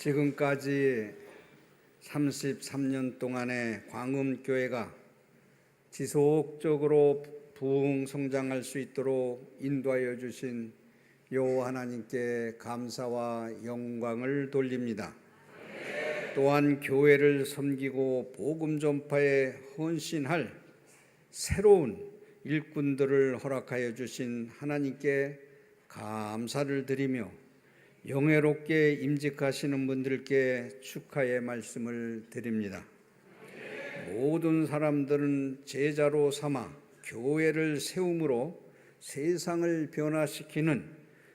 지금까지 33년 동안의 광음교회가 지속적으로 부흥 성장할 수 있도록 인도하여 주신 여호와 하나님께 감사와 영광을 돌립니다. 또한 교회를 섬기고 복음 전파에 헌신할 새로운 일꾼들을 허락하여 주신 하나님께 감사를 드리며 영예롭게 임직하시는 분들께 축하의 말씀을 드립니다. 모든 사람들은 제자로 삼아 교회를 세움으로 세상을 변화시키는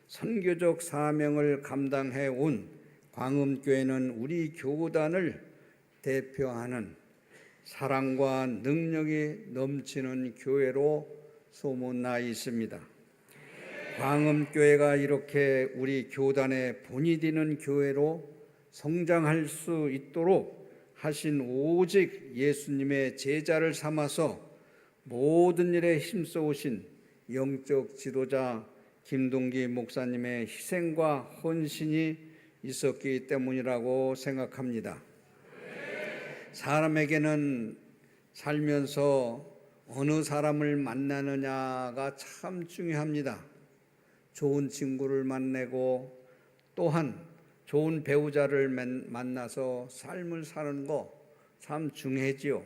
선교적 사명을 감당해 온 광음교회는 우리 교단을 대표하는 사랑과 능력이 넘치는 교회로 소문나 있습니다. 광음교회가 이렇게 우리 교단의 본이 되는 교회로 성장할 수 있도록 하신 오직 예수님의 제자를 삼아서 모든 일에 힘써 오신 영적 지도자 김동기 목사님의 희생과 헌신이 있었기 때문이라고 생각합니다. 사람에게는 살면서 어느 사람을 만나느냐가 참 중요합니다. 좋은 친구를 만나고 또한 좋은 배우자를 만나서 삶을 사는 거 참 중요하지요.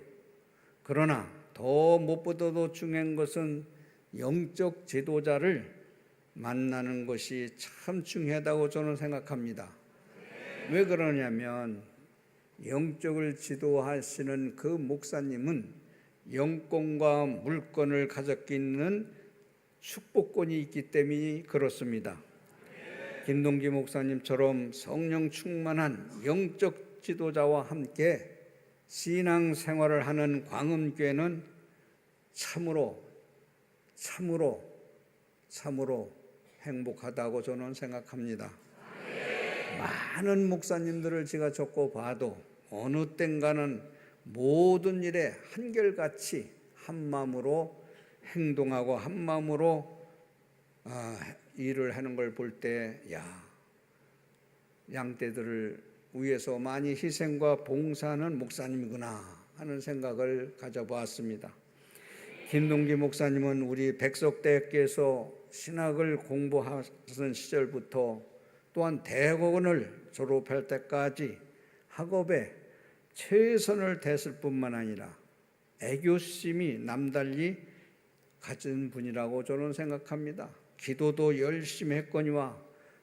그러나 더 무엇보다도 중요한 것은 영적 지도자를 만나는 것이 참 중요하다고 저는 생각합니다. 왜 그러냐면 영적을 지도하시는 그 목사님은 영권과 물권을 가졌기 있는 축복권이 있기 때문에 그렇습니다. 김동기 목사님처럼 성령 충만한 영적 지도자와 함께 신앙 생활을 하는 광음교회는 참으로 행복하다고 저는 생각합니다. 많은 목사님들을 제가 적고 봐도 어느 땐가는 모든 일에 한결같이 한마음으로 행동하고 한마음으로 일을 하는 걸 볼 때 양떼들을 위해서 많이 희생과 봉사하는 목사님이구나 하는 생각을 가져보았습니다. 김동기 목사님은 우리 백석대학교에서 신학을 공부하던 시절부터 또한 대학원을 졸업할 때까지 학업에 최선을 다했을 뿐만 아니라 애교심이 남달리 가진 분이라고 저는 생각합니다. 기도도 열심히 했거니와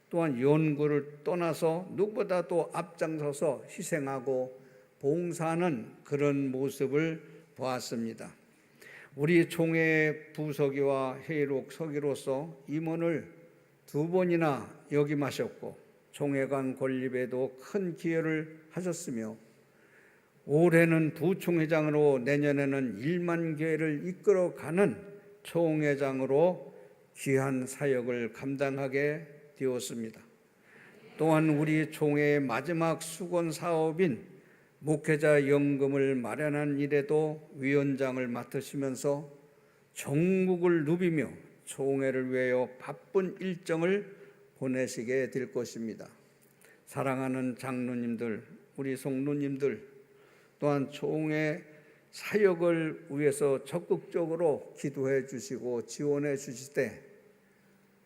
또한 연구를 떠나서 누구보다도 앞장서서 희생하고 봉사하는 그런 모습을 보았습니다. 우리 총회 부서기와 회의록 서기로서 임원을 2번이나 역임하셨고 총회관 건립에도 큰 기여를 하셨으며 올해는 부총회장으로 내년에는 1만 교회를 이끌어가는 총회장으로 귀한 사역을 감당하게 되었습니다. 또한 우리 총회의 마지막 수건 사업인 목회자 연금을 마련한 일에도 위원장을 맡으시면서 전국을 누비며 총회를 위하여 바쁜 일정을 보내시게 될 것입니다. 사랑하는 장로님들, 우리 성도님들 또한 총회 사역을 위해서 적극적으로 기도해 주시고 지원해 주실 때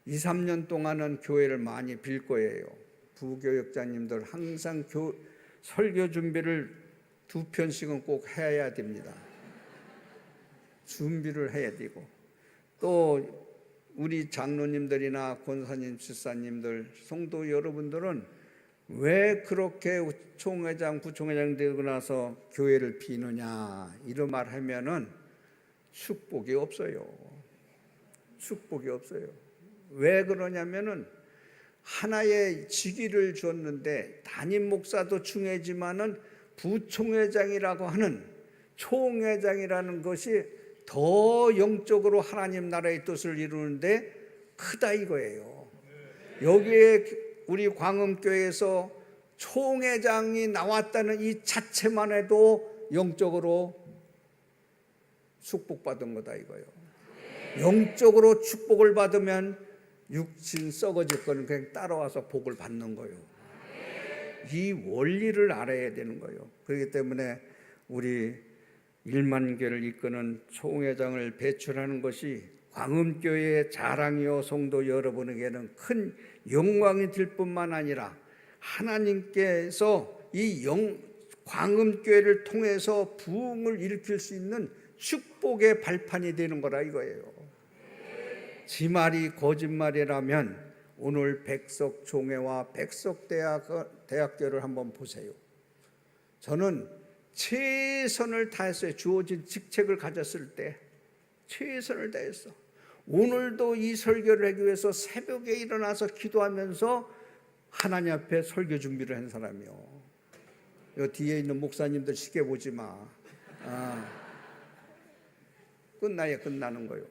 2, 3년 동안은 교회를 많이 빌 거예요. 부교역자님들 항상 설교 준비를 2편씩은 꼭 해야 됩니다. 준비를 해야 되고 또 우리 장로님들이나 권사님, 집사님들, 성도 여러분들은 왜 그렇게 총회장, 부총회장 되고 나서 교회를 비느냐 이런 말 하면은 축복이 없어요. 축복이 없어요. 왜 그러냐면은 하나의 직위를 줬는데 담임 목사도 중요하지만은 부총회장이라고 하는 총회장이라는 것이 더 영적으로 하나님 나라의 뜻을 이루는데 크다 이거예요. 여기에 우리 광음교회에서 총회장이 나왔다는 이 자체만 해도 영적으로 축복받은 거다 이거예요. 영적으로 축복을 받으면 육신 썩어질 거는 그냥 따라와서 복을 받는 거예요. 이 원리를 알아야 되는 거예요. 그렇기 때문에 우리 1만 교회를 이끄는 총회장을 배출하는 것이 광음교회의 자랑이요 성도 여러분에게는 큰 영광이 될 뿐만 아니라 하나님께서 이 광음교회를 통해서 부흥을 일으킬 수 있는 축복의 발판이 되는 거라 이거예요. 지 말이 거짓말이라면 오늘 백석총회와 백석대학교를 한번 보세요. 저는 최선을 다했어요. 주어진 직책을 가졌을 때 최선을 다했어. 오늘도 이 설교를 하기 위해서 새벽에 일어나서 기도하면서 하나님 앞에 설교 준비를 한 사람이요. 이 뒤에 있는 목사님들 쉽게 보지 마. 끝나야 끝나는 거요.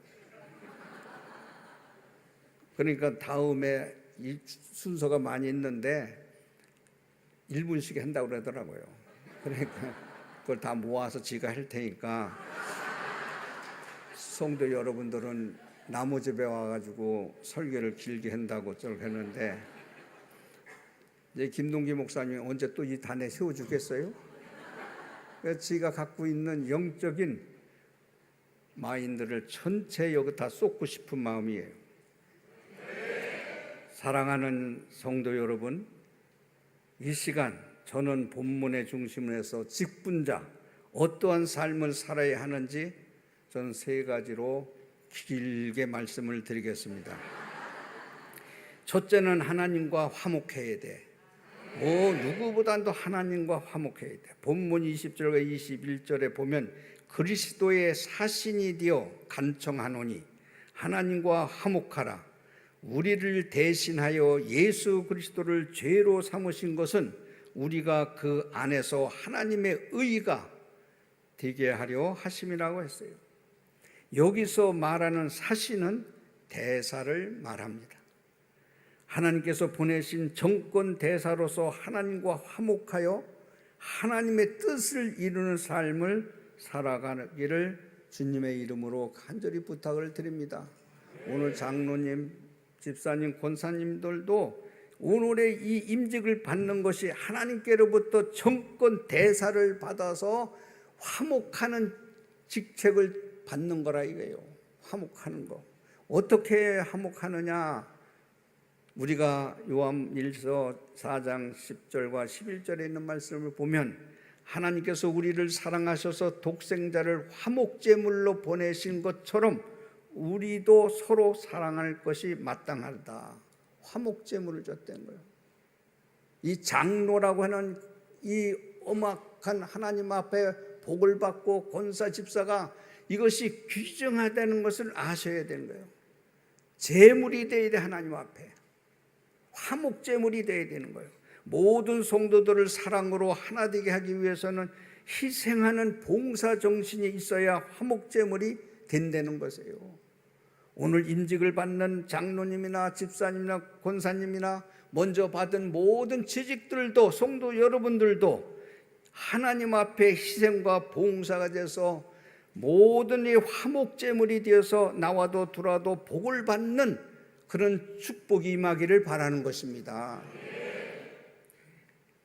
그러니까 다음에 이 순서가 많이 있는데 1분씩 한다고 그러더라고요. 그러니까 그걸 다 모아서 지가 할 테니까 성도 여러분들은 나무 집에 와가지고 설교를 길게 한다고 저렇게 했는데 이제 김동기 목사님이 언제 또 이 단에 세워주겠어요? 그래서 지가 갖고 있는 영적인 마인드를 전체 여기 다 쏟고 싶은 마음이에요. 사랑하는 성도 여러분, 이 시간 저는 본문의 중심을 해서 직분자 어떠한 삶을 살아야 하는지 저는 3가지로 길게 말씀을 드리겠습니다. 첫째는 하나님과 화목해야 돼. 누구보다도 하나님과 화목해야 돼. 본문 20절과 21절에 보면 그리스도의 사신이 되어 간청하노니 하나님과 화목하라. 우리를 대신하여 예수 그리스도를 죄로 삼으신 것은 우리가 그 안에서 하나님의 의가 되게 하려 하심이라고 했어요. 여기서 말하는 사신은 대사를 말합니다. 하나님께서 보내신 정권 대사로서 하나님과 화목하여 하나님의 뜻을 이루는 삶을 살아가기를 주님의 이름으로 간절히 부탁을 드립니다. 오늘 장로님, 집사님, 권사님들도 오늘의 이 임직을 받는 것이 하나님께로부터 정권 대사를 받아서 화목하는 직책을 받는 거라 이거예요. 화목하는 거. 어떻게 화목하느냐? 우리가 요한일서 4장 10절과 11절에 있는 말씀을 보면 하나님께서 우리를 사랑하셔서 독생자를 화목제물로 보내신 것처럼 우리도 서로 사랑할 것이 마땅하다. 화목제물을 줬다는 거예요. 이 장로라고 하는 이 엄악한 하나님 앞에 복을 받고 권사 집사가 이것이 귀중하다는 것을 아셔야 되는 거예요. 제물이 되어야 돼. 하나님 앞에 화목제물이 되어야 되는 거예요. 모든 성도들을 사랑으로 하나 되게 하기 위해서는 희생하는 봉사정신이 있어야 화목제물이 된다는 것이에요. 오늘 임직을 받는 장로님이나 집사님이나 권사님이나 먼저 받은 모든 취직들도 성도 여러분들도 하나님 앞에 희생과 봉사가 돼서 모든 이 화목제물이 되어서 나와도 들어와도 복을 받는 그런 축복이 임하기를 바라는 것입니다.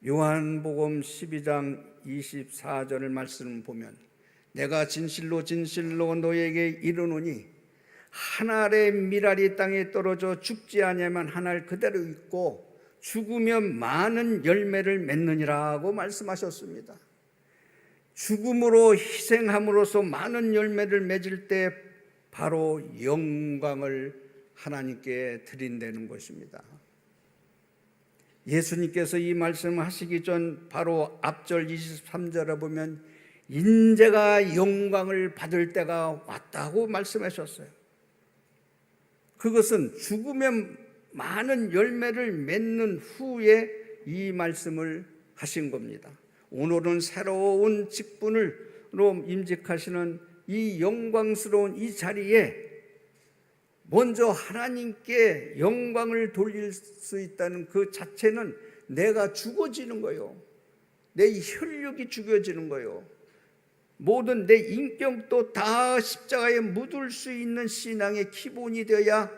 요한복음 12장 24절을 말씀을 보면 내가 진실로 진실로 너에게 이르노니 한 알의 밀알이 땅에 떨어져 죽지 아니하면 한 알 그대로 있고 죽으면 많은 열매를 맺느니라고 말씀하셨습니다. 죽음으로 희생함으로써 많은 열매를 맺을 때 바로 영광을 하나님께 드린다는 것입니다. 예수님께서 이 말씀을 하시기 전 바로 앞절 23절에 보면 인자가 영광을 받을 때가 왔다고 말씀하셨어요. 그것은 죽으면 많은 열매를 맺는 후에 이 말씀을 하신 겁니다. 오늘은 새로운 직분으로 임직하시는 이 영광스러운 이 자리에 먼저 하나님께 영광을 돌릴 수 있다는 그 자체는 내가 죽어지는 거예요. 내 혈육이 죽여지는 거예요. 모든 내 인격도 다 십자가에 묻을 수 있는 신앙의 기본이 되어야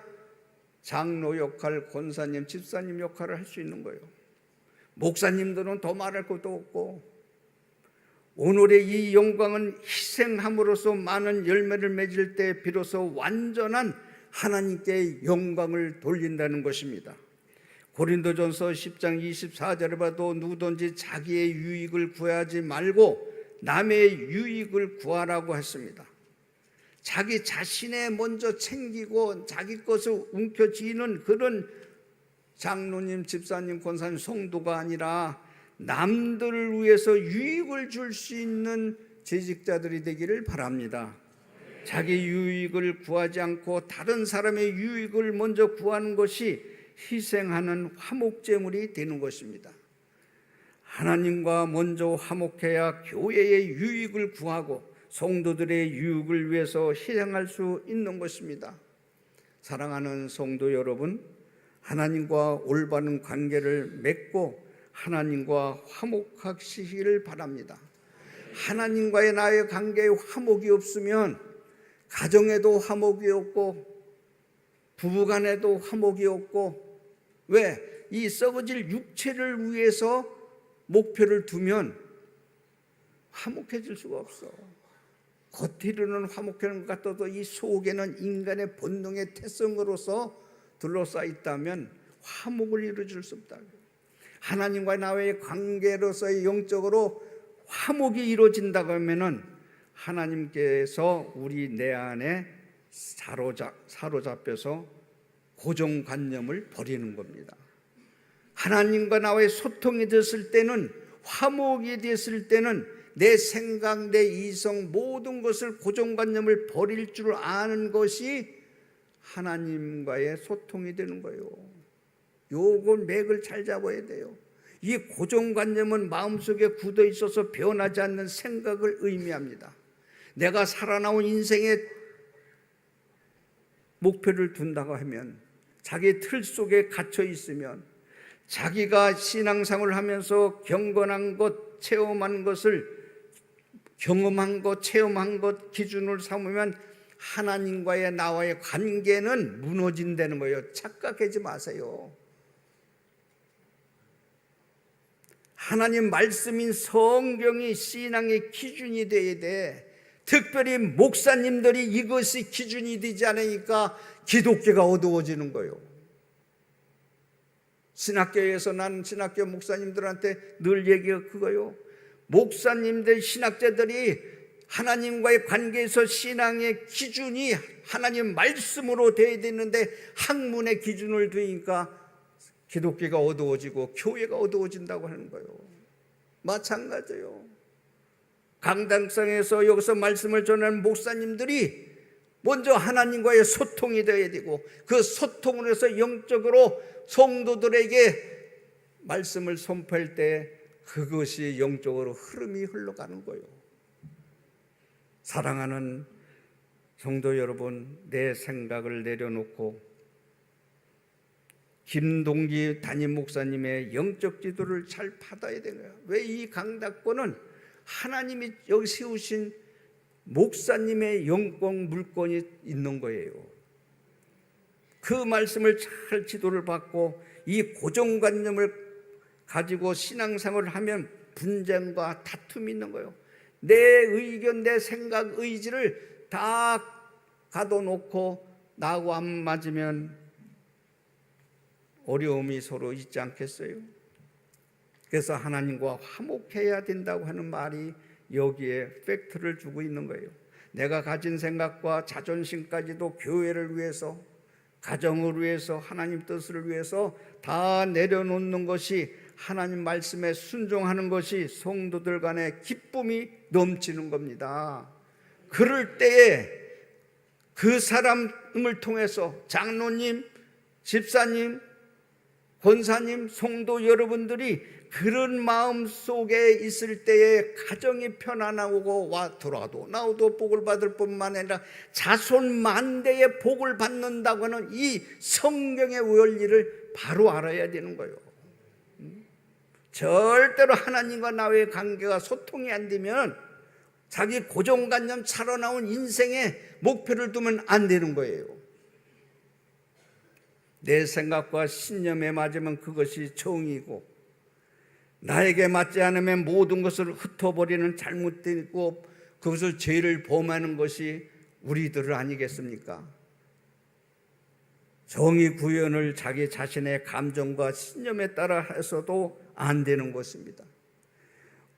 장로 역할, 권사님, 집사님 역할을 할 수 있는 거예요. 목사님들은 더 말할 것도 없고, 오늘의 이 영광은 희생함으로써 많은 열매를 맺을 때 비로소 완전한 하나님께 영광을 돌린다는 것입니다. 고린도전서 10장 24절에 봐도 누구든지 자기의 유익을 구하지 말고 남의 유익을 구하라고 했습니다. 자기 자신의 먼저 챙기고 자기 것을 움켜쥐는 그런 장로님, 집사님, 권사님, 성도가 아니라 남들을 위해서 유익을 줄 수 있는 재직자들이 되기를 바랍니다. 자기 유익을 구하지 않고 다른 사람의 유익을 먼저 구하는 것이 희생하는 화목제물이 되는 것입니다. 하나님과 먼저 화목해야 교회의 유익을 구하고 성도들의 유익을 위해서 희생할 수 있는 것입니다. 사랑하는 성도 여러분, 하나님과 올바른 관계를 맺고 하나님과 화목하시기를 바랍니다. 하나님과의 나의 관계에 화목이 없으면 가정에도 화목이 없고 부부간에도 화목이 없고, 왜? 이 썩어질 육체를 위해서 목표를 두면 화목해질 수가 없어. 겉으로는 화목하는 것 같아도 이 속에는 인간의 본능의 태성으로서 둘러싸여 있다면 화목을 이루어줄 수 없다. 하나님과 나의 관계로서의 영적으로 화목이 이루어진다고 하면은 하나님께서 우리 내 안에 사로잡혀서 고정관념을 버리는 겁니다. 하나님과 나의 소통이 됐을 때는, 화목이 됐을 때는 내 생각, 내 이성, 모든 것을 고정관념을 버릴 줄 아는 것이 하나님과의 소통이 되는 거예요. 요걸 맥을 잘 잡아야 돼요. 이 고정관념은 마음속에 굳어 있어서 변하지 않는 생각을 의미합니다. 내가 살아나온 인생의 목표를 둔다고 하면, 자기 틀 속에 갇혀 있으면, 자기가 신앙생활을 하면서 경건한 것, 체험한 것을 경험한 것, 체험한 것 기준을 삼으면 하나님과의 나와의 관계는 무너진다는 거예요. 착각하지 마세요. 하나님 말씀인 성경이 신앙의 기준이 돼야 돼. 특별히 목사님들이 이것이 기준이 되지 않으니까 기독교가 어두워지는 거예요. 신학교에서 나는 신학교 목사님들한테 늘 얘기가 그거요. 목사님들, 신학자들이 하나님과의 관계에서 신앙의 기준이 하나님 말씀으로 되어야 되는데 학문의 기준을 두니까 기독교가 어두워지고 교회가 어두워진다고 하는 거예요. 마찬가지예요. 강당성에서 여기서 말씀을 전하는 목사님들이 먼저 하나님과의 소통이 되어야 되고, 그 소통을 해서 영적으로 성도들에게 말씀을 선포할 때 그것이 영적으로 흐름이 흘러가는 거예요. 사랑하는 성도 여러분, 내 생각을 내려놓고 김동기 담임 목사님의 영적 지도를 잘 받아야 되는 거예요. 왜? 이 강답권은 하나님이 여기 세우신 목사님의 영권 물권이 있는 거예요. 그 말씀을 잘 지도를 받고 이 고정관념을 가지고 신앙생활을 하면 분쟁과 다툼이 있는 거예요. 내 의견, 내 생각, 의지를 다 가둬놓고 나하고 안 맞으면 어려움이 서로 있지 않겠어요? 그래서 하나님과 화목해야 된다고 하는 말이 여기에 팩트를 주고 있는 거예요. 내가 가진 생각과 자존심까지도 교회를 위해서, 가정을 위해서, 하나님 뜻을 위해서 다 내려놓는 것이, 하나님 말씀에 순종하는 것이 성도들 간에 기쁨이 넘치는 겁니다. 그럴 때에 그 사람을 통해서 장로님, 집사님, 권사님, 성도 여러분들이 그런 마음 속에 있을 때에 가정이 편안하고 돌아도 나오도 복을 받을 뿐만 아니라 자손 만대의 복을 받는다고 하는 이 성경의 원리를 바로 알아야 되는 거예요. 절대로 하나님과 나의 관계가 소통이 안 되면 자기 고정관념 차로 나온 인생의 목표를 두면 안 되는 거예요. 내 생각과 신념에 맞으면 그것이 정이고, 나에게 맞지 않으면 모든 것을 흩어버리는 잘못되고 그것을 죄를 범하는 것이 우리들 아니겠습니까? 정의 구현을 자기 자신의 감정과 신념에 따라 해서도 안 되는 것입니다.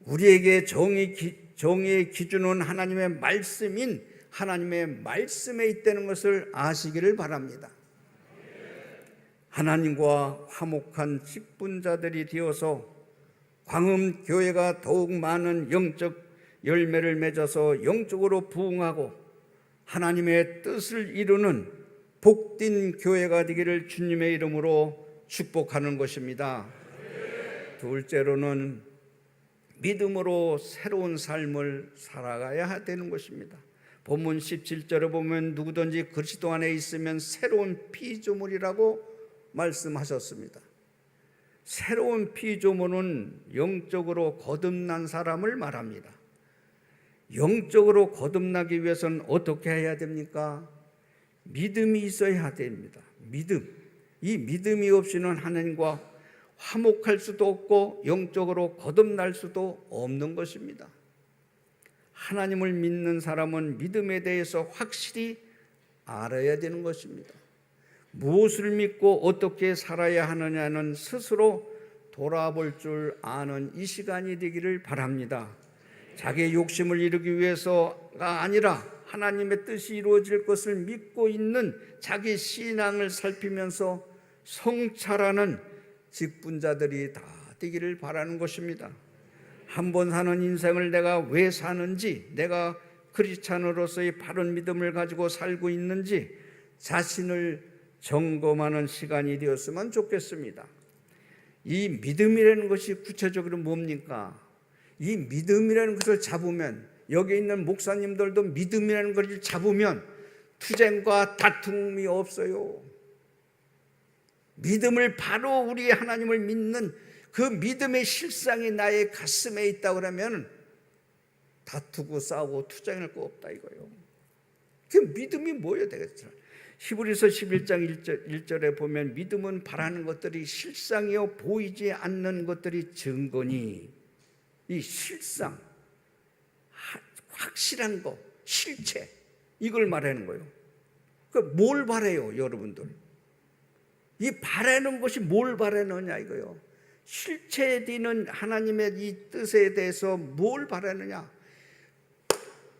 우리에게 정의의 기준은 하나님의 말씀인 하나님의 말씀에 있다는 것을 아시기를 바랍니다. 하나님과 화목한 직분자들이 되어서 광음교회가 더욱 많은 영적 열매를 맺어서 영적으로 부흥하고 하나님의 뜻을 이루는 복된 교회가 되기를 주님의 이름으로 축복하는 것입니다. 둘째로는 믿음으로 새로운 삶을 살아가야 되는 것입니다. 본문 17절에 보면 누구든지 그리스도 안에 있으면 새로운 피조물이라고 말씀하셨습니다. 새로운 피조물은 영적으로 거듭난 사람을 말합니다. 영적으로 거듭나기 위해서는 어떻게 해야 됩니까? 믿음이 있어야 됩니다. 믿음. 이 믿음이 없이는 하나님과 화목할 수도 없고 영적으로 거듭날 수도 없는 것입니다. 하나님을 믿는 사람은 믿음에 대해서 확실히 알아야 되는 것입니다. 무엇을 믿고 어떻게 살아야 하느냐는 스스로 돌아볼 줄 아는 이 시간이 되기를 바랍니다. 자기의 욕심을 이루기 위해서가 아니라 하나님의 뜻이 이루어질 것을 믿고 있는 자기 신앙을 살피면서 성찰하는 직분자들이 다 되기를 바라는 것입니다. 한 번 사는 인생을 내가 왜 사는지, 내가 크리스찬으로서의 바른 믿음을 가지고 살고 있는지 자신을 점검하는 시간이 되었으면 좋겠습니다. 이 믿음이라는 것이 구체적으로 뭡니까? 이 믿음이라는 것을 잡으면, 여기 있는 목사님들도 믿음이라는 것을 잡으면 투쟁과 다툼이 없어요. 믿음을 바로 우리 하나님을 믿는 그 믿음의 실상이 나의 가슴에 있다 그러면 다투고 싸우고 투쟁할 거 없다 이거예요. 그 믿음이 뭐예요 되겠죠? 히브리서 11장 1절에 보면 믿음은 바라는 것들이 실상이요 보이지 않는 것들이 증거니, 이 실상, 확실한 거, 실체, 이걸 말하는 거예요. 뭘 바라요 여러분들? 이 바라는 것이 뭘 바라느냐 이거요. 실체되는 하나님의 이 뜻에 대해서 뭘 바라느냐?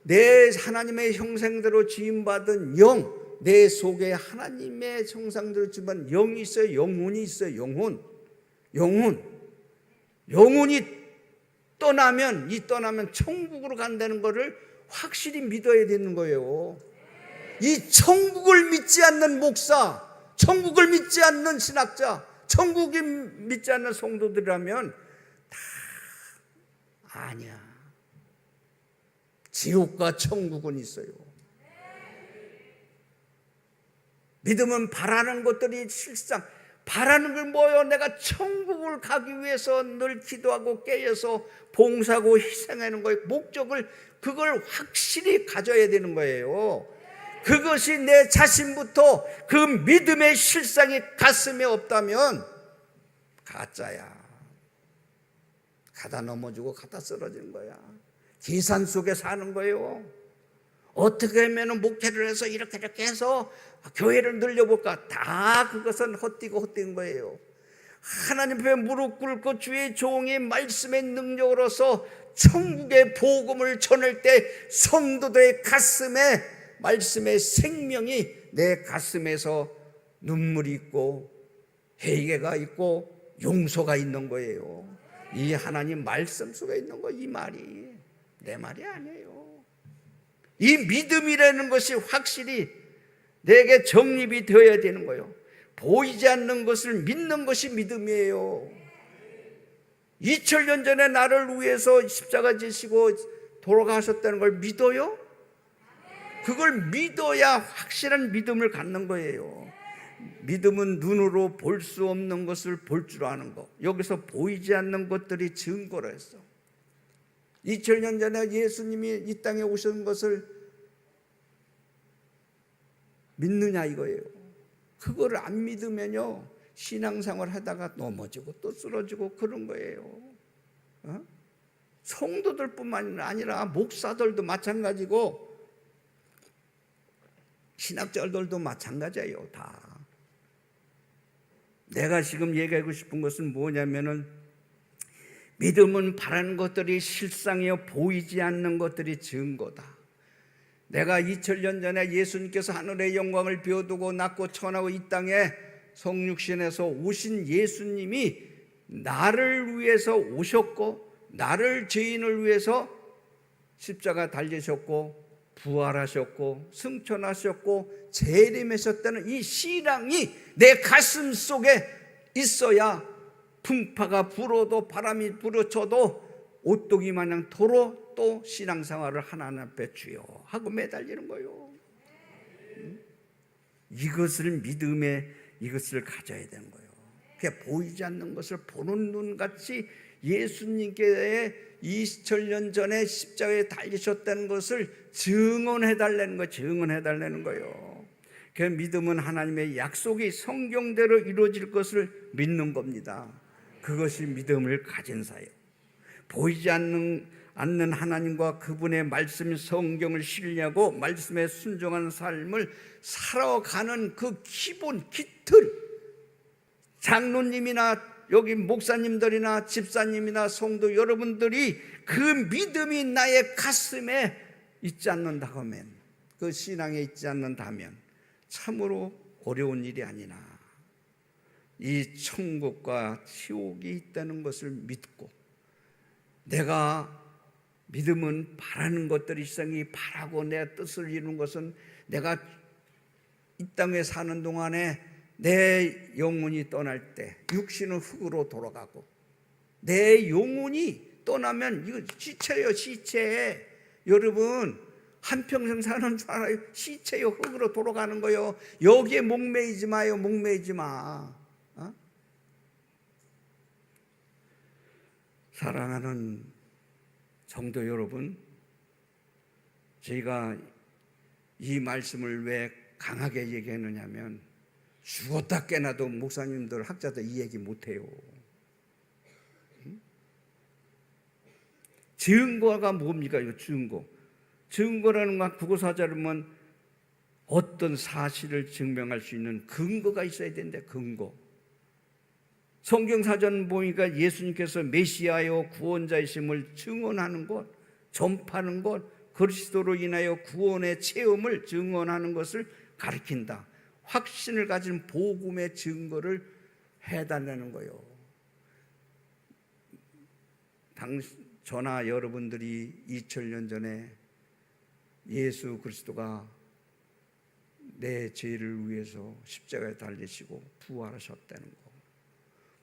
내 하나님의 형상대로 지음받은 영, 내 속에 하나님의 형상대로 지음받은 영이 있어요. 영혼이 있어요. 영혼이 떠나면 천국으로 간다는 것을 확실히 믿어야 되는 거예요. 이 천국을 믿지 않는 목사, 천국을 믿지 않는 신학자, 천국을 믿지 않는 성도들이라면 다 아니야. 지옥과 천국은 있어요. 믿음은 바라는 것들이 실상, 바라는 걸 뭐예요? 내가 천국을 가기 위해서 늘 기도하고 깨어서 봉사하고 희생하는 거예요. 목적을, 그걸 확실히 가져야 되는 거예요. 그것이 내 자신부터 그 믿음의 실상이 가슴에 없다면 가짜야. 가다 넘어지고 가다 쓰러지는 거야. 계산 속에 사는 거예요. 어떻게 하면 목회를 해서 이렇게 해서 교회를 늘려볼까? 다 그것은 헛된 거예요. 하나님 앞에 무릎 꿇고 주의 종의 말씀의 능력으로서 천국의 복음을 전할 때 성도들의 가슴에 말씀의 생명이 내 가슴에서 눈물이 있고 회개가 있고 용서가 있는 거예요. 이 하나님 말씀 속에 있는 거, 이 말이 내 말이 아니에요. 이 믿음이라는 것이 확실히 내게 정립이 되어야 되는 거예요. 보이지 않는 것을 믿는 것이 믿음이에요. 2000년 전에 나를 위해서 십자가 지시고 돌아가셨다는 걸 믿어요? 그걸 믿어야 확실한 믿음을 갖는 거예요. 믿음은 눈으로 볼 수 없는 것을 볼 줄 아는 거. 여기서 보이지 않는 것들이 증거로 했어. 2000년 전에 예수님이 이 땅에 오신 것을 믿느냐 이거예요. 그걸 안 믿으면요 신앙생활 하다가 넘어지고 또 쓰러지고 그런 거예요. 성도들뿐만 아니라 목사들도 마찬가지고 신학자들도 마찬가지예요. 다. 내가 지금 얘기하고 싶은 것은 뭐냐면은 믿음은 바라는 것들이 실상이요 보이지 않는 것들이 증거다. 내가 2000년 전에 예수님께서 하늘의 영광을 비워두고 낮고 천하고 이 땅에 성육신에서 오신 예수님이 나를 위해서 오셨고 나를 죄인을 위해서 십자가 달리셨고 부활하셨고 승천하셨고 재림하셨다는 이 신앙이 내 가슴 속에 있어야 풍파가 불어도 바람이 부러쳐도 오뚜기 마냥 도로 또 신앙생활을 하나님 앞에 주여 하고 매달리는 거예요. 이것을 믿음의 이것을 가져야 되는 거예요. 그게 보이지 않는 것을 보는 눈같이 예수님께 2000년 전에 십자가에 달리셨다는 것을 증언해달라는 거예요. 증언해달라는 거예요. 그 믿음은 하나님의 약속이 성경대로 이루어질 것을 믿는 겁니다. 그것이 믿음을 가진 사예요. 보이지 않는 하나님과 그분의 말씀 성경을 신뢰하고 말씀에 순종하는 삶을 살아가는 그 기본 기틀, 장로님이나 여기 목사님들이나 집사님이나 성도 여러분들이 그 믿음이 나의 가슴에 있지 않는다면, 그 신앙에 있지 않는다면 참으로 어려운 일이 아니나 이 천국과 지옥이 있다는 것을 믿고, 내가 믿음은 바라는 것들이 이상이 바라고 내 뜻을 이루는 것은 내가 이 땅에 사는 동안에 내 영혼이 떠날 때 육신은 흙으로 돌아가고, 내 영혼이 떠나면 이거 시체예요. 시체. 여러분 한평생 사는 줄 알아요? 시체요. 흙으로 돌아가는 거예요. 여기에 목매이지 마요. 목매이지 마. 사랑하는 성도 여러분, 저희가 이 말씀을 왜 강하게 얘기했느냐면 죽었다 깨나도 목사님들 학자들 이 얘기 못해요. 증거가 뭡니까? 이거 증거라는 건 국어사전이면 어떤 사실을 증명할 수 있는 근거가 있어야 되는데, 근거. 성경사전 보니까 예수님께서 메시아요 구원자이심을 증언하는 것, 전파하는 것, 그리스도로 인하여 구원의 체험을 증언하는 것을 가리킨다. 확신을 가진 복음의 증거를 해달라는 거예요. 저나 여러분들이 2000년 전에 예수 그리스도가 내 죄를 위해서 십자가에 달리시고 부활하셨다는 거,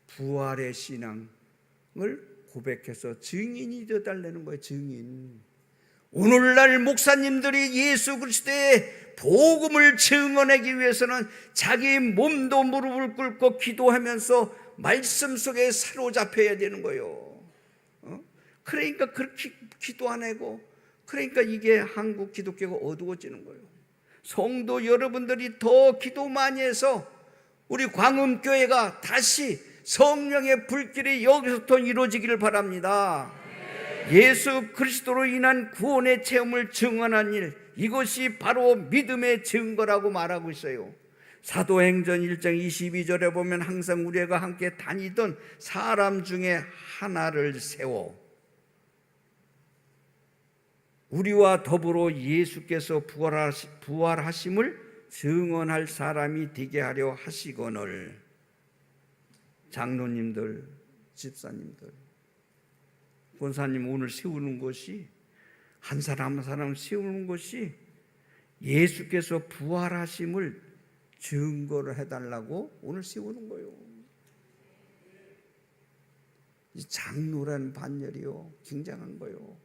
부활의 신앙을 고백해서 증인이 되어달라는 거예요. 증인. 오늘날 목사님들이 예수 그리스도의 복음을 증언하기 위해서는 자기 몸도 무릎을 꿇고 기도하면서 말씀 속에 사로잡혀야 되는 거예요. 그러니까 그렇게 기도 안 하고, 그러니까 이게 한국 기독교가 어두워지는 거예요. 성도 여러분들이 더 기도 많이 해서 우리 광음교회가 다시 성령의 불길이 여기서부터 이루어지기를 바랍니다. 예수 그리스도로 인한 구원의 체험을 증언한 일, 이것이 바로 믿음의 증거라고 말하고 있어요. 사도행전 1장 22절에 보면 항상 우리가 함께 다니던 사람 중에 하나를 세워 우리와 더불어 예수께서 부활하심을 증언할 사람이 되게 하려 하시거늘. 장로님들, 집사님들, 권사님 오늘 세우는 것이, 한 사람 한 사람 세우는 것이 예수께서 부활하심을 증거를 해달라고 오늘 세우는 거예요. 이 장로라는 반열이요, 굉장한 거예요.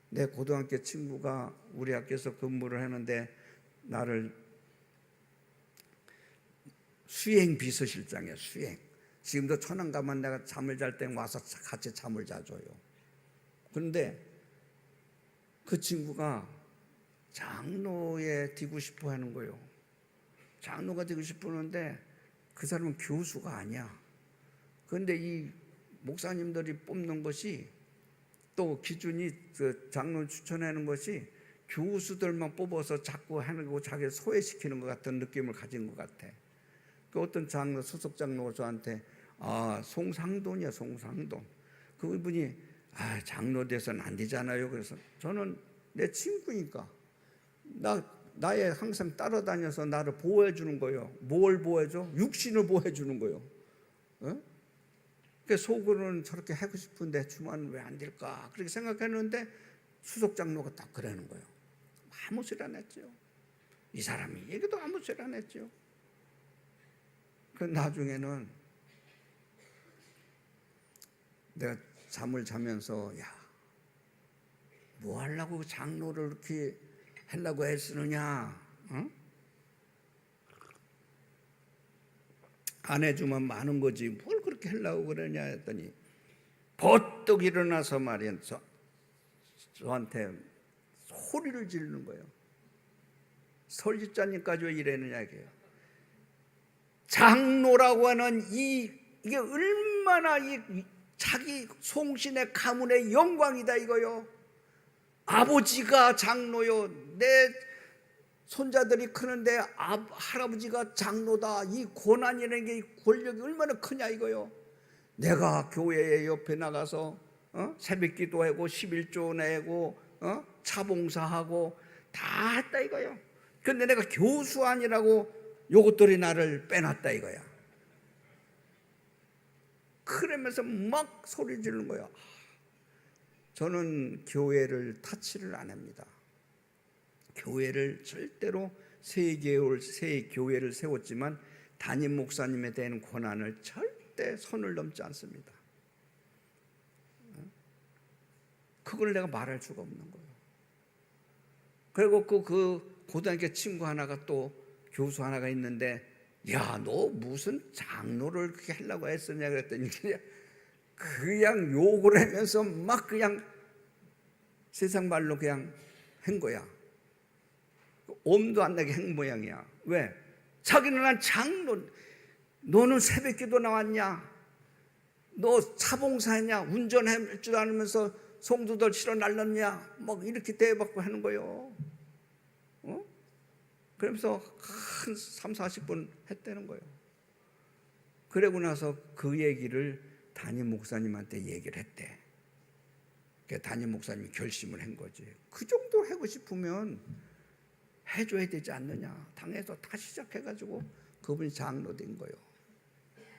내 고등학교 친구가 우리 학교에서 근무를 하는데 나를 수행 비서실장이야. 수행. 지금도 천안 가면 내가 잠을 잘 때 와서 같이 잠을 자줘요. 그런데 그 친구가 장로에 되고 싶어 하는 거예요. 장로가 되고 싶어 하는데 그 사람은 교수가 아니야. 그런데 이 목사님들이 뽑는 것이 또 기준이 그 장로 추천하는 것이 교수들만 뽑아서 자꾸 하는 거 자기 소외시키는 것 같은 느낌을 가진 것 같아. 그 어떤 장로 수석 장로가 저한테 송상돈이야 송상돈. 그분이 장로 돼서는 안 되잖아요. 그래서 저는 내 친구니까 나의 항상 따라다녀서 나를 보호해 주는 거예요. 뭘 보호해줘? 육신을 보호해 주는 거예요. 그 속으로는 저렇게 하고 싶은데 주만 왜 안 될까? 그렇게 생각했는데 수석 장로가 딱 그러는 거예요. 아무 소리 안 했죠. 이 사람이 얘기도 아무 소리 안 했죠. 그 나중에는 내가 잠을 자면서 뭐 하려고 장로를 이렇게 하려고 애쓰느냐? 안 해주면 많은 거지 뭘 그렇게 하려고 그러냐 했더니 버떡 일어나서 말이야 저한테 소리를 지르는 거예요. 설집자님까지 왜 이러느냐 이게요. 장로라고 하는 이게 얼마나 자기 송신의 가문의 영광이다 이거요. 아버지가 장로요. 내 손자들이 크는데 할아버지가 장로다. 이 고난이라는 게 권력이 얼마나 크냐 이거요. 내가 교회 옆에 나가서 새벽기도 하고 11조 내고 차봉사하고 다 했다 이거요. 근데 내가 교수 아니라고 요것들이 나를 빼놨다 이거야. 그러면서 막 소리 지르는 거야. 저는 교회를 타치를 안 합니다. 교회를 절대로 새 교회를 세웠지만 담임 목사님에 대한 권한을 절대 선을 넘지 않습니다. 그걸 내가 말할 수가 없는 거예요. 그리고 그 고등학교 친구 하나가 또 교수 하나가 있는데 너 무슨 장로를 그렇게 하려고 했었냐 그랬더니 그냥 욕을 하면서 막 그냥 세상 말로 그냥 한 거야. 엄도 안 나게 한 모양이야. 왜? 자기는 난 장로, 너는 새벽기도 나왔냐? 너 차봉사했냐? 운전할 줄 알면서 성도들 실어 날렸냐? 막 이렇게 대받고 하는 거예요. 그러면서 한 3, 40분 했다는 거예요. 그러고 나서 그 얘기를 담임 목사님한테 얘기를 했대. 담임 목사님이 결심을 한 거지. 그 정도 하고 싶으면 해줘야 되지 않느냐. 당에서 다시 시작해가지고 그분이 장로 된 거예요.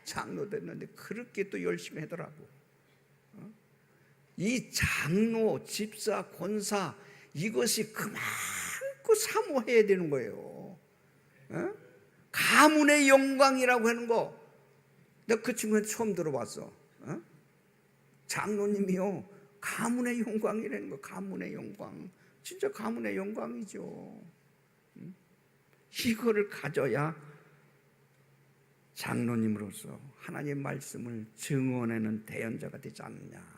장로 됐는데 그렇게 또 열심히 하더라고. 이 장로, 집사, 권사 이것이 그만큼 사모해야 되는 거예요. 가문의 영광이라고 하는 거 내가 그 친구한테 처음 들어봤어. 장로님이요 가문의 영광이라는 거. 가문의 영광 진짜 가문의 영광이죠. 이거를 가져야 장로님으로서 하나님의 말씀을 증언하는 대언자가 되지 않느냐.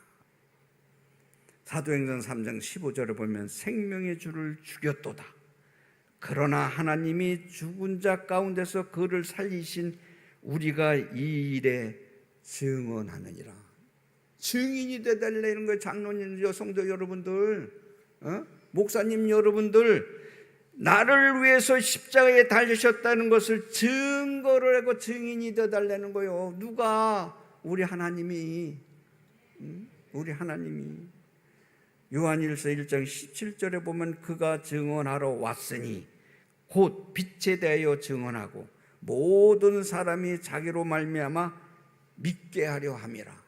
사도행전 3장 15절에 보면 생명의 주를 죽였도다. 그러나 하나님이 죽은 자 가운데서 그를 살리신 우리가 이 일에 증언하느니라. 증인이 되달라는 거예요. 장로님, 성도 여러분들, 목사님 여러분들, 나를 위해서 십자가에 달리셨다는 것을 증거를 하고 증인이 되달라는 거예요. 누가? 우리 하나님이. 우리 하나님이. 요한일서 1장 17절에 보면 그가 증언하러 왔으니 곧 빛에 대하여 증언하고 모든 사람이 자기로 말미암아 믿게 하려 함이라.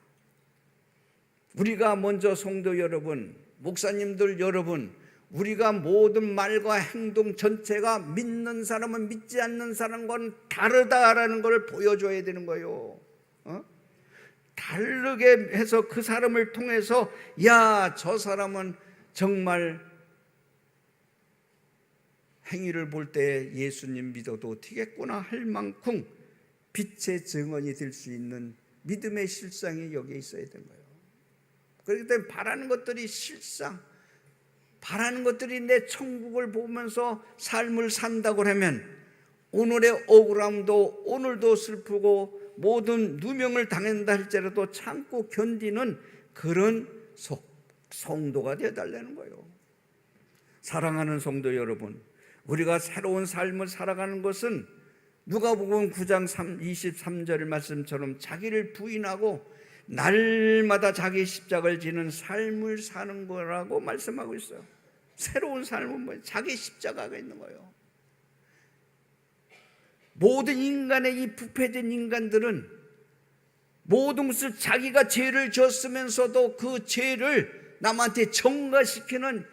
우리가 먼저 성도 여러분, 목사님들 여러분, 우리가 모든 말과 행동 전체가 믿는 사람은 믿지 않는 사람과는 다르다라는 걸 보여줘야 되는 거예요. 다르게 해서 그 사람을 통해서 저 사람은 정말 행위를 볼 때 예수님 믿어도 되겠구나 할 만큼 빛의 증언이 될 수 있는 믿음의 실상이 여기에 있어야 되는 거예요. 그렇기 때문에 바라는 것들이 실상, 바라는 것들이 내 천국을 보면서 삶을 산다고 하면 오늘의 억울함도 오늘도 슬프고 모든 누명을 당한다 할지라도 참고 견디는 그런 속, 성도가 되어달라는 거예요. 사랑하는 성도 여러분, 우리가 새로운 삶을 살아가는 것은 누가복음 9장 23절 말씀처럼 자기를 부인하고 날마다 자기 십자가를 지는 삶을 사는 거라고 말씀하고 있어요. 새로운 삶은 뭐예요? 자기 십자가가 있는 거예요. 모든 인간의 이 부패된 인간들은 모든 것을 자기가 죄를 졌으면서도 그 죄를 남한테 전가시키는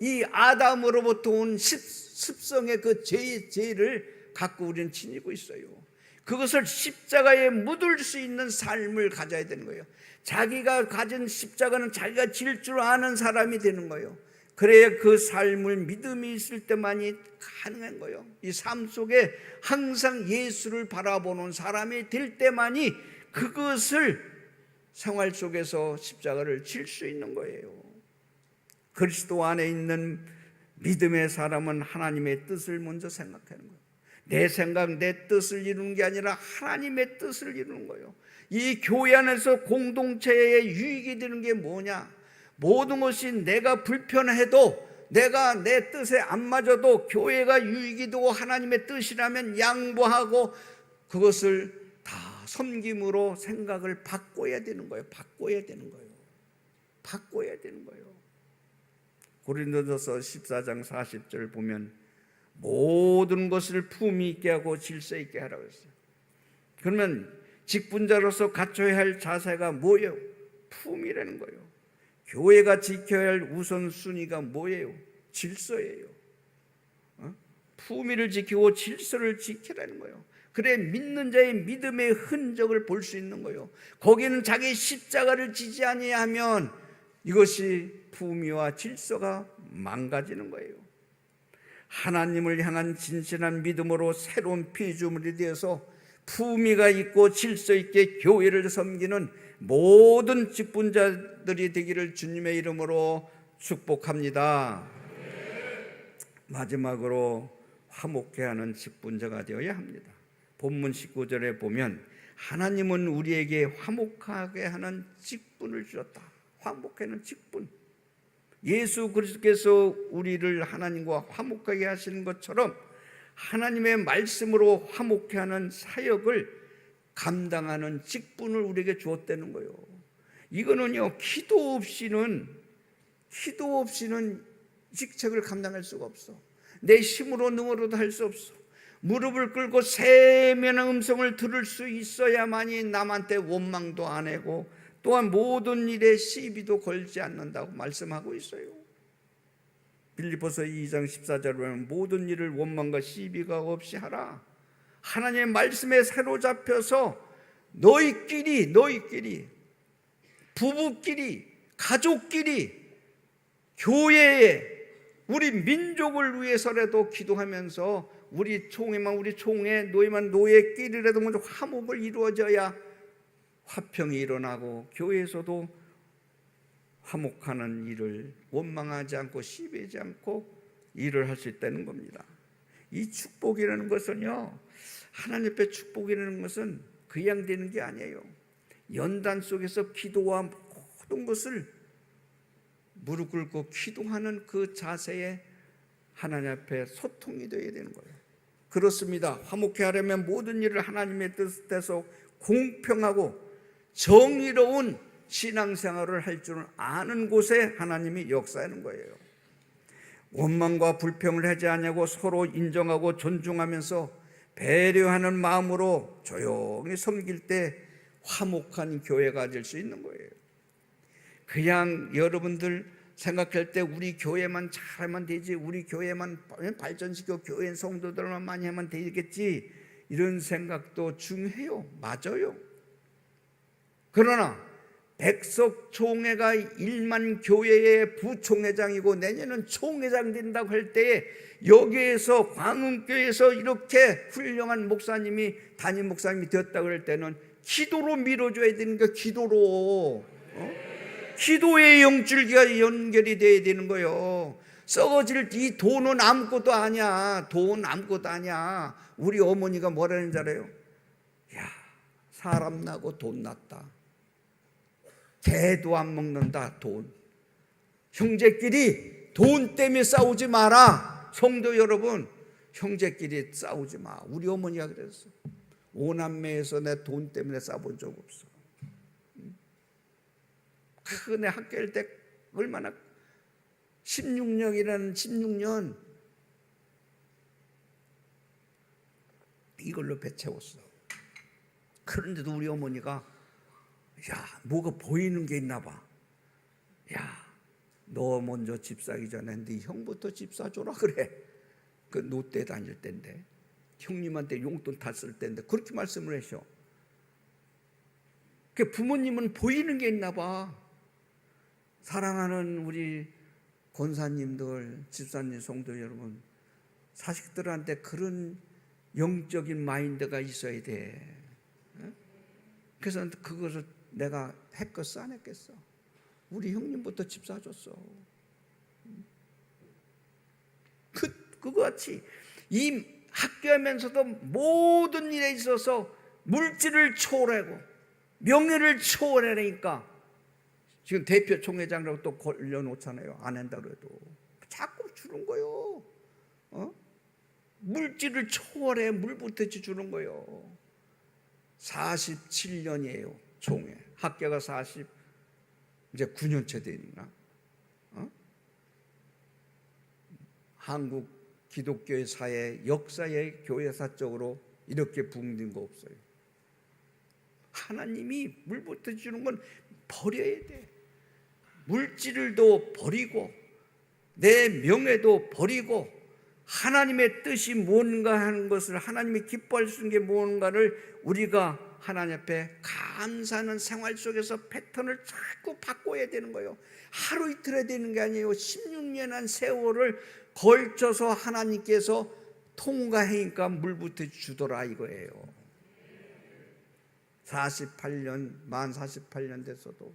이 아담으로부터 온 습성의 그 죄를 갖고 우리는 지니고 있어요. 그것을 십자가에 묻을 수 있는 삶을 가져야 되는 거예요. 자기가 가진 십자가는 자기가 질 줄 아는 사람이 되는 거예요. 그래야 그 삶을 믿음이 있을 때만이 가능한 거예요. 이 삶 속에 항상 예수를 바라보는 사람이 될 때만이 그것을 생활 속에서 십자가를 질 수 있는 거예요. 그리스도 안에 있는 믿음의 사람은 하나님의 뜻을 먼저 생각하는 거예요. 내 생각, 내 뜻을 이루는 게 아니라 하나님의 뜻을 이루는 거예요. 이 교회 안에서 공동체의 유익이 되는 게 뭐냐? 모든 것이 내가 불편해도, 내가 내 뜻에 안 맞아도 교회가 유익이 되고 하나님의 뜻이라면 양보하고 그것을 다 섬김으로 생각을 바꿔야 되는 거예요. 바꿔야 되는 거예요. 바꿔야 되는 거예요. 고린도전서 14장 40절 보면 모든 것을 품위 있게 하고 질서 있게 하라고 했어요. 그러면 직분자로서 갖춰야 할 자세가 뭐예요? 품위라는 거예요. 교회가 지켜야 할 우선순위가 뭐예요? 질서예요. 품위를 지키고 질서를 지키라는 거예요. 그래 믿는 자의 믿음의 흔적을 볼 수 있는 거예요. 거기는 자기 십자가를 지지 아니하면 이것이 품위와 질서가 망가지는 거예요. 하나님을 향한 진실한 믿음으로 새로운 피조물이 되어서 품위가 있고 질서 있게 교회를 섬기는 모든 직분자들이 되기를 주님의 이름으로 축복합니다. 마지막으로 화목케 하는 직분자가 되어야 합니다. 본문 19절에 보면 하나님은 우리에게 화목하게 하는 직분을 주셨다. 화목케 하는 직분. 예수 그리스도께서 우리를 하나님과 화목하게 하시는 것처럼 하나님의 말씀으로 화목케 하는 사역을 감당하는 직분을 우리에게 주었다는 거예요. 이거는요, 기도 없이는 직책을 감당할 수가 없어. 내 힘으로 능으로도 할 수 없어. 무릎을 꿇고 세면의 음성을 들을 수 있어야만이 남한테 원망도 안 하고 또한 모든 일에 시비도 걸지 않는다고 말씀하고 있어요. 빌립보서 2장 14절에 보면 모든 일을 원망과 시비가 없이 하라. 하나님의 말씀에 사로잡혀서 너희끼리 부부끼리 가족끼리 교회에 우리 민족을 위해서라도 기도하면서 우리 총회 노예만 노예끼리라도 먼저 화목을 이루어져야 화평이 일어나고 교회에서도 화목하는 일을 원망하지 않고 시비하지 않고 일을 할 수 있다는 겁니다. 이 축복이라는 것은요, 하나님 앞에 축복이라는 것은 그냥 되는 게 아니에요. 연단 속에서 기도와 모든 것을 무릎 꿇고 기도하는 그 자세에 하나님 앞에 소통이 되어야 되는 거예요. 그렇습니다. 화목케 하려면 모든 일을 하나님의 뜻에서 공평하고 정의로운 신앙생활을 할 줄 아는 곳에 하나님이 역사하는 거예요. 원망과 불평을 하지 않냐고 서로 인정하고 존중하면서 배려하는 마음으로 조용히 섬길 때 화목한 교회가 될 수 있는 거예요. 그냥 여러분들 생각할 때 우리 교회만 잘하면 되지, 우리 교회만 발전시켜 교회 성도들만 많이 하면 되겠지, 이런 생각도 중요해요. 맞아요. 그러나 백석총회가 1만 교회의 부총회장이고 내년은 총회장 된다고 할 때에 여기에서 광흥교회에서 이렇게 훌륭한 목사님이 담임 목사님이 되었다고 할 때는 기도로 밀어줘야 되는 거예요. 기도로. 기도의 영줄기가 연결이 돼야 되는 거예요. 썩어질 이 돈은 아무것도 아니야. 돈 아무것도 아니야. 우리 어머니가 뭐라는 줄 알아요? 야, 사람 나고 돈 났다. 개도 안 먹는다. 돈. 형제끼리 돈 때문에 싸우지 마라. 성도 여러분, 형제끼리 싸우지 마. 우리 어머니가 그랬어. 오남매에서 내 돈 때문에 싸본 적 없어. 내 학교 다닐 때 얼마나 16년 이걸로 배 채웠어. 그런데도 우리 어머니가 야, 뭐가 보이는 게 있나 봐. 야, 너 먼저 집 사기 전에 네 형부터 집 사줘라 그래. 그 노태 다닐 때인데, 형님한테 용돈 다 쓸 때인데 그렇게 말씀을 하셔. 그 부모님은 보이는 게 있나 봐. 사랑하는 우리 권사님들, 집사님, 성도 여러분, 자식들한테 그런 영적인 마인드가 있어야 돼. 그래서 그것을 내가 했겠어 안 했겠어? 우리 형님부터 집 사줬어. 그거같이 이 학교하면서도 모든 일에 있어서 물질을 초월하고 명예를 초월하니까 지금 대표 총회장이라고 또 걸려놓잖아요. 안 한다고 해도 자꾸 주는 거요. 물질을 초월해 물부터 주는 거요. 47년이에요 총회. 학교가 이제 9년째 되니까. 한국 기독교의 사회 역사의 교회사적으로 이렇게 부흥된 거 없어요. 하나님이 물부터 주는 건 버려야 돼. 물질을도 버리고 내 명예도 버리고 하나님의 뜻이 뭔가 하는 것을, 하나님이 기뻐할 수 있는 게 뭔가를 우리가 하나님 앞에 감사하는 생활 속에서 패턴을 자꾸 바꿔야 되는 거예요. 하루 이틀에 되는 게 아니에요. 16년한 세월을 걸쳐서 하나님께서 통과하니까 물부터 주더라 이거예요. 만 48년 됐어도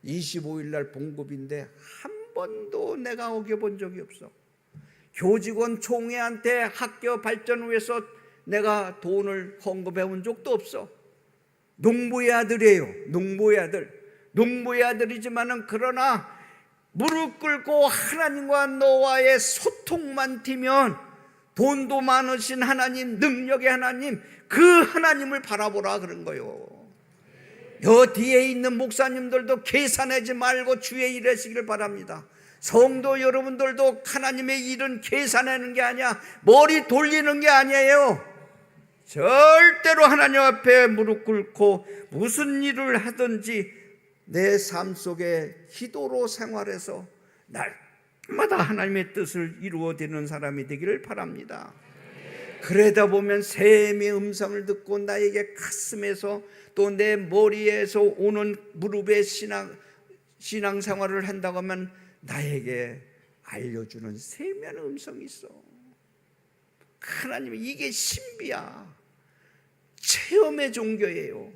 25일 날 봉급인데 한 번도 내가 어겨본 적이 없어. 교직원 총회한테 학교 발전을 위해서 내가 돈을 헌금해 온 적도 없어. 농부의 아들이에요. 농부의 아들이지만은 그러나 무릎 꿇고 하나님과 너와의 소통만 되면 돈도 많으신 하나님, 능력의 하나님, 그 하나님을 바라보라 그런 거예요. 여 뒤에 있는 목사님들도 계산하지 말고 주의 일 하시기를 바랍니다. 성도 여러분들도 하나님의 일은 계산하는 게 아니야. 머리 돌리는 게 아니에요. 절대로 하나님 앞에 무릎 꿇고 무슨 일을 하든지 내 삶 속에 기도로 생활해서 날마다 하나님의 뜻을 이루어내는 사람이 되기를 바랍니다. 그러다 보면 샘의 음성을 듣고 나에게 가슴에서 또 내 머리에서 오는 무릎의 신앙생활을 한다고 하면 나에게 알려주는 세미한 음성이 있어. 하나님이 이게 신비야. 체험의 종교예요.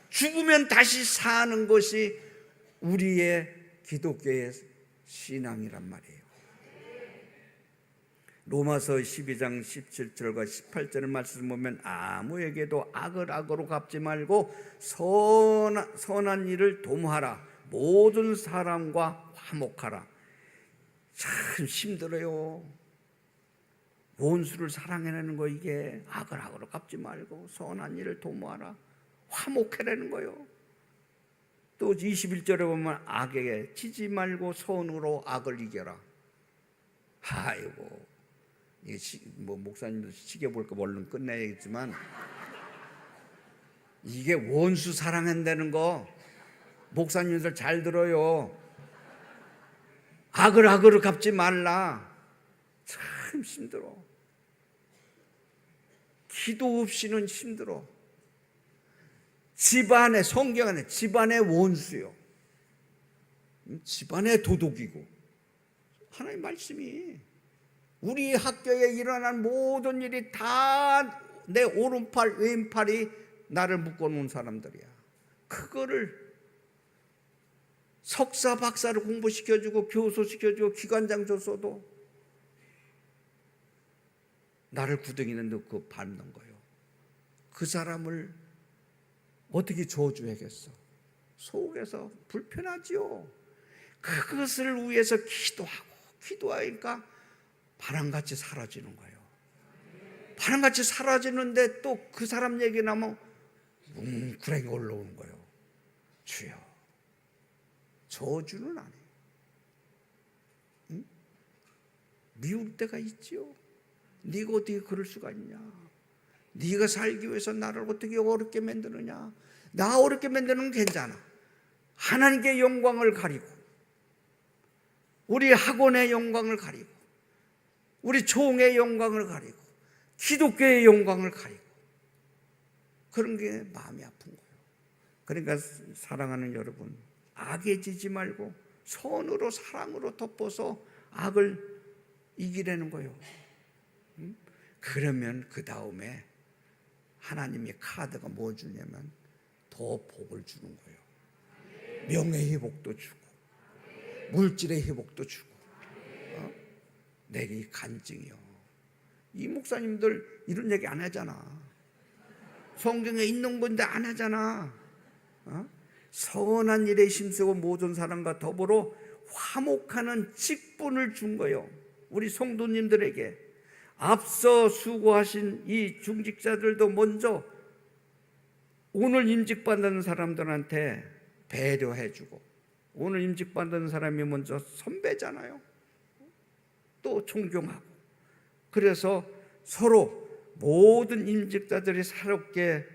죽으면 다시 사는 것이 우리의 기독교의 신앙이란 말이에요. 로마서 12장 17절과 18절의 말씀을 보면 아무에게도 악을 악으로 갚지 말고 선한 일을 도모하라. 모든 사람과 화목하라. 참 힘들어요. 원수를 사랑해내는 거, 이게 악을 악으로 갚지 말고 선한 일을 도모하라. 화목해내는 거요. 또 21절에 보면 악에게 치지 말고 선으로 악을 이겨라. 아이고, 이게 목사님도 시계 볼까 얼른 끝내야겠지만 이게 원수 사랑한다는 거 목사님들 잘 들어요. 악을 악으로 갚지 말라. 참 힘들어. 기도 없이는 힘들어. 집안의, 성경 안에 집안의 원수요. 집안의 도둑이고. 하나님 말씀이 우리 학교에 일어난 모든 일이 다 내 오른팔 왼팔이 나를 묶어놓은 사람들이야. 그거를 석사 박사를 공부시켜주고 교수시켜주고 기관장 줬어도 나를 구덩이는 넣고 밟는 거예요. 그 사람을 어떻게 저주하겠어? 속에서 불편하지요. 그것을 위해서 기도하니까 바람같이 사라지는 거예요. 바람같이 사라지는데 또 그 사람 얘기 나면 뭉그레게 올라오는 거예요. 주여, 저주는 안 해요. 응? 미울 때가 있지요. 네가 어떻게 그럴 수가 있냐? 네가 살기 위해서 나를 어떻게 어렵게 만드느냐? 나 어렵게 만드는 건 괜찮아. 하나님께 영광을 가리고, 우리 학원의 영광을 가리고, 우리 종의 영광을 가리고, 기독교의 영광을 가리고, 그런 게 마음이 아픈 거예요. 그러니까 사랑하는 여러분, 악에 지지 말고 선으로, 사랑으로 덮어서 악을 이기려는 거예요. 그러면 그 다음에 하나님의 카드가 뭐 주냐면 더 복을 주는 거예요. 명예의 회복도 주고, 물질의 회복도 주고. 내게 간증이요. 이 목사님들 이런 얘기 안 하잖아. 성경에 있는 건데 안 하잖아. 선한 일에 힘쓰고 모든 사람과 더불어 화목하는 직분을 준 거예요. 우리 성도님들에게. 앞서 수고하신 이 중직자들도 먼저 오늘 임직받는 사람들한테 배려해주고, 오늘 임직받는 사람이 먼저 선배잖아요. 또 존경하고. 그래서 서로 모든 임직자들이 새롭게,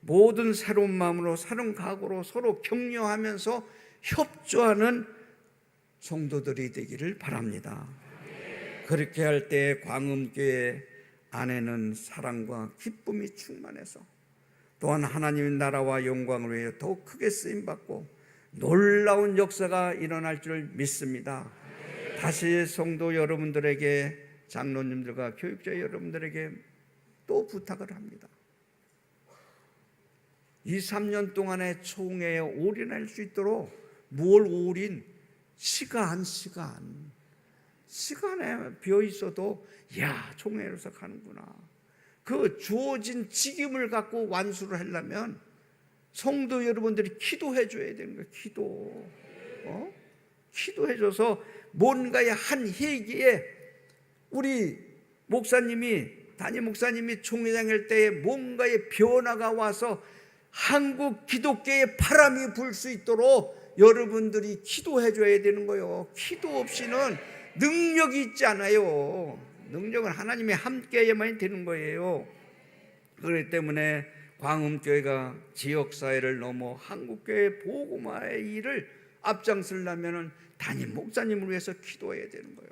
모든 새로운 마음으로, 새로운 각오로 서로 격려하면서 협조하는 성도들이 되기를 바랍니다. 그렇게 할 때 광음교회 안에는 사랑과 기쁨이 충만해서 또한 하나님의 나라와 영광을 위해 더욱 크게 쓰임받고 놀라운 역사가 일어날 줄 믿습니다. 다시 성도 여러분들에게, 장로님들과 교육자 여러분들에게 또 부탁을 합니다. 2, 3년 동안의 총회에 올인할 수 있도록, 뭘 올인? 시간에 비어 있어도 야, 총회로서 가는구나. 그 주어진 직임을 갖고 완수를 하려면 성도 여러분들이 기도해 줘야 되는 거예요. 기도해줘서 뭔가의 한 회기에 우리 목사님이, 담임 목사님이 총회장일 때에 뭔가의 변화가 와서 한국 기독교의 바람이 불 수 있도록 여러분들이 기도해 줘야 되는 거예요. 기도 없이는 능력이 있지 않아요. 능력은 하나님의 함께해야만 되는 거예요. 그렇기 때문에 광음교회가 지역사회를 넘어 한국교회 복음화의 일을 앞장서려면 담임 목사님을 위해서 기도해야 되는 거예요.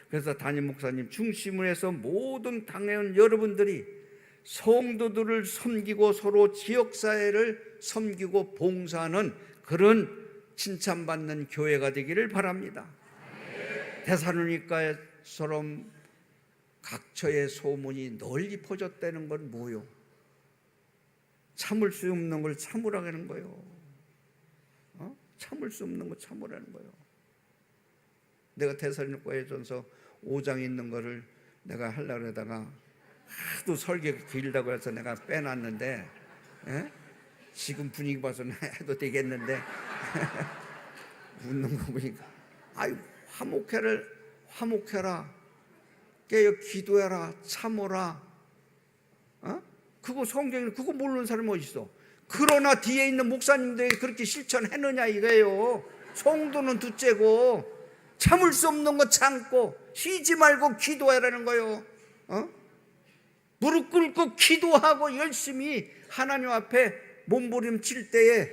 그래서 담임 목사님 중심으로 해서 모든 당회원 여러분들이 성도들을 섬기고 서로 지역사회를 섬기고 봉사하는 그런 칭찬받는 교회가 되기를 바랍니다. 데살로니가처럼 각처의 소문이 널리 퍼졌다는 건 뭐요? 참을 수 없는 걸 참으라는 거예요. 참을 수 없는 거 참으라는 거예요. 내가 데살로니가 전서 5장에 있는 거를 내가 하려고 하다가 하도 설계가 길다고 해서 내가 빼놨는데, 지금 분위기 봐서는 해도 되겠는데 웃는 거 보니까, 아유, 화목해라, 깨어 기도해라, 참어라. 그거 성경에 그거 모르는 사람이 어디 있어? 그러나 뒤에 있는 목사님들이 그렇게 실천했느냐 이거예요. 성도는 둘째고, 참을 수 없는 거 참고 쉬지 말고 기도하라는 거예요. 무릎 꿇고 기도하고 열심히 하나님 앞에 몸부림칠 때에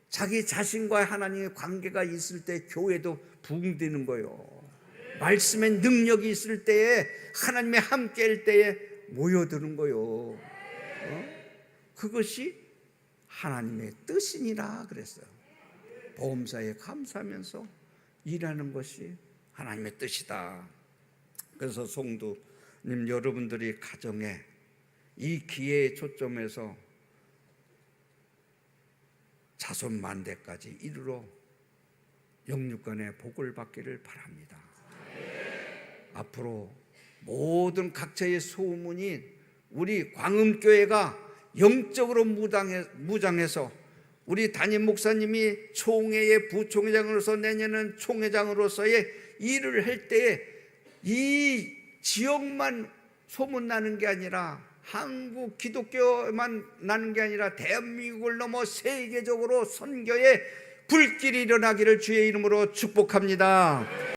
자기 자신과 하나님의 관계가 있을 때 교회도 부흥되는 거예요. 말씀의 능력이 있을 때에, 하나님의 함께할 때에 모여드는 거예요. 그것이 하나님의 뜻이니라 그랬어요. 보험사에 감사하면서 일하는 것이 하나님의 뜻이다. 그래서 성도님 여러분들이 가정에 이 기회에 초점해서 자손 만대까지 이르러 영육간의 복을 받기를 바랍니다. 앞으로 모든 각처의 소문이 우리 광음교회가 영적으로 무장해서 우리 담임 목사님이 총회의 부총회장으로서 내년은 총회장으로서의 일을 할 때에 이 지역만 소문나는 게 아니라 한국 기독교만 나는 게 아니라 대한민국을 넘어 세계적으로 선교의 불길이 일어나기를 주의 이름으로 축복합니다.